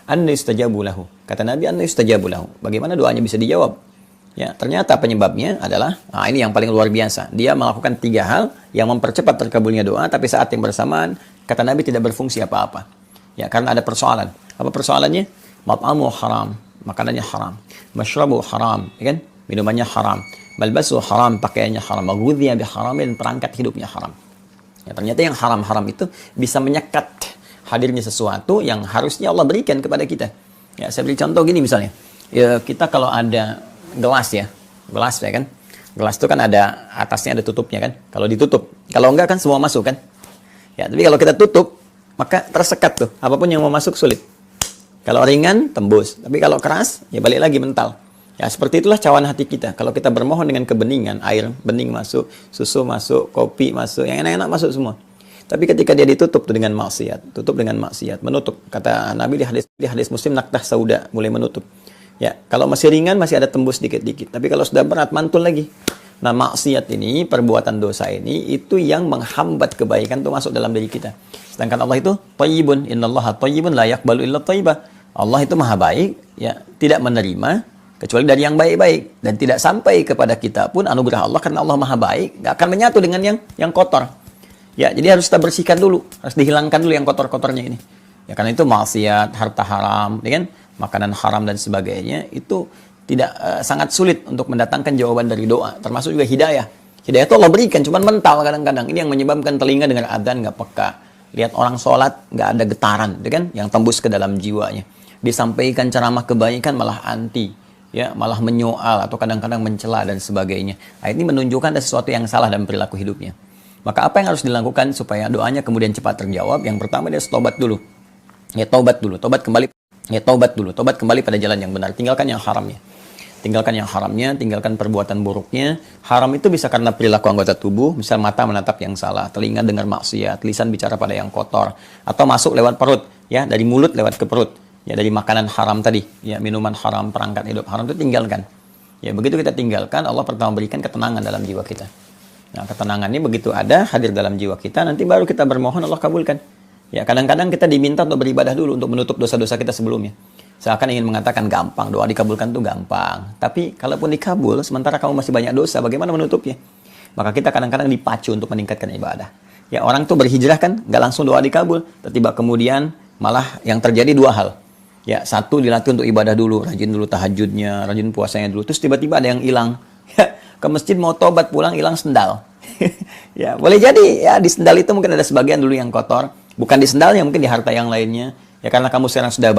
Anna yustajabu lahu. Kata Nabi, anna yustajabu lahu. Bagaimana doanya bisa dijawab? Ya, ternyata penyebabnya adalah, ini yang paling luar biasa. Dia melakukan 3 hal yang mempercepat terkabulnya doa, tapi saat yang bersamaan, kata Nabi tidak berfungsi apa-apa. Ya, karena ada persoalan. Apa persoalannya? Mat'amu haram, makanannya haram. Mashrabu haram, ya kan? Minumannya haram. Malbasu haram, pakaiannya haram. Maghudhiya biharamin, perangkat hidupnya haram. Ya, ternyata yang haram-haram itu bisa menyekat hadirnya sesuatu yang harusnya Allah berikan kepada kita. Ya, saya beri contoh gini misalnya. Ya, kita kalau ada gelas ya kan. Gelas itu kan ada atasnya ada tutupnya kan. Kalau ditutup, kalau enggak kan semua masuk kan. Ya, tapi kalau kita tutup, maka tersekat tuh. Apapun yang mau masuk sulit. Kalau ringan tembus, tapi kalau keras ya balik lagi mental. Ya, seperti itulah cawan hati kita. Kalau kita bermohon dengan kebeningan, air bening masuk, susu masuk, kopi masuk, yang enak-enak masuk semua. Tapi ketika dia ditutup tuh dengan maksiat, menutup. Kata Nabi di hadis Muslim, naktah sauda, mulai menutup. Ya, kalau masih ringan masih ada tembus dikit-dikit. Tapi kalau sudah berat mantul lagi. Nah, maksiat ini, perbuatan dosa ini itu yang menghambat kebaikan itu masuk dalam diri kita. Sedangkan Allah itu thayyibun, innallaha thayyibun la yaqbalu illa thayyibah. Allah itu maha baik, ya, tidak menerima kecuali dari yang baik-baik, dan tidak sampai kepada kita pun anugerah Allah karena Allah maha baik, nggak akan menyatu dengan yang kotor. Ya, jadi harus kita bersihkan dulu, harus dihilangkan dulu yang kotor-kotornya ini. Ya, karena itu maksiat, harta haram, ya kan? Makanan haram dan sebagainya itu tidak sangat sulit untuk mendatangkan jawaban dari doa, termasuk juga hidayah. Hidayah itu Allah berikan, cuman mental kadang-kadang. Ini yang menyebabkan telinga dengan adzan nggak peka. Lihat orang sholat nggak ada getaran, ya kan? Yang tembus ke dalam jiwanya. Disampaikan ceramah kebaikan malah anti, ya, malah menyoal atau kadang-kadang mencela dan sebagainya. Nah, ini menunjukkan ada sesuatu yang salah dalam perilaku hidupnya. Maka apa yang harus dilakukan supaya doanya kemudian cepat terjawab? Yang pertama dia tobat dulu. Ya, tobat kembali pada jalan yang benar. Tinggalkan yang haramnya. Tinggalkan perbuatan buruknya. Haram itu bisa karena perilaku anggota tubuh, misal mata menatap yang salah, telinga dengar maksiat, lisan bicara pada yang kotor, atau masuk lewat perut, ya, dari mulut lewat ke perut. Ya, dari makanan haram tadi, ya, minuman haram, perangkat hidup haram itu tinggalkan. Ya, begitu kita tinggalkan, Allah pertama berikan ketenangan dalam jiwa kita. Nah, ketenangan ini begitu ada, hadir dalam jiwa kita, nanti baru kita bermohon Allah kabulkan. Ya, kadang-kadang kita diminta untuk beribadah dulu, untuk menutup dosa-dosa kita sebelumnya. Seakan ingin mengatakan gampang, doa dikabulkan itu gampang. Tapi, kalaupun dikabul, sementara kamu masih banyak dosa, bagaimana menutupnya? Maka kita kadang-kadang dipacu untuk meningkatkan ibadah. Ya, orang tuh berhijrah kan, nggak langsung doa dikabul. Tiba kemudian, malah yang terjadi 2 hal. Ya, 1 dilatih untuk ibadah dulu, rajin dulu tahajudnya, rajin puasanya dulu. Terus tiba-tiba ada yang hilang. Ya, ke masjid mau tobat, pulang hilang sendal. Ya, boleh jadi ya di sendal itu mungkin ada sebagian dulu yang kotor, bukan di sendalnya, mungkin di harta yang lainnya. Ya, karena kamu sekarang sudah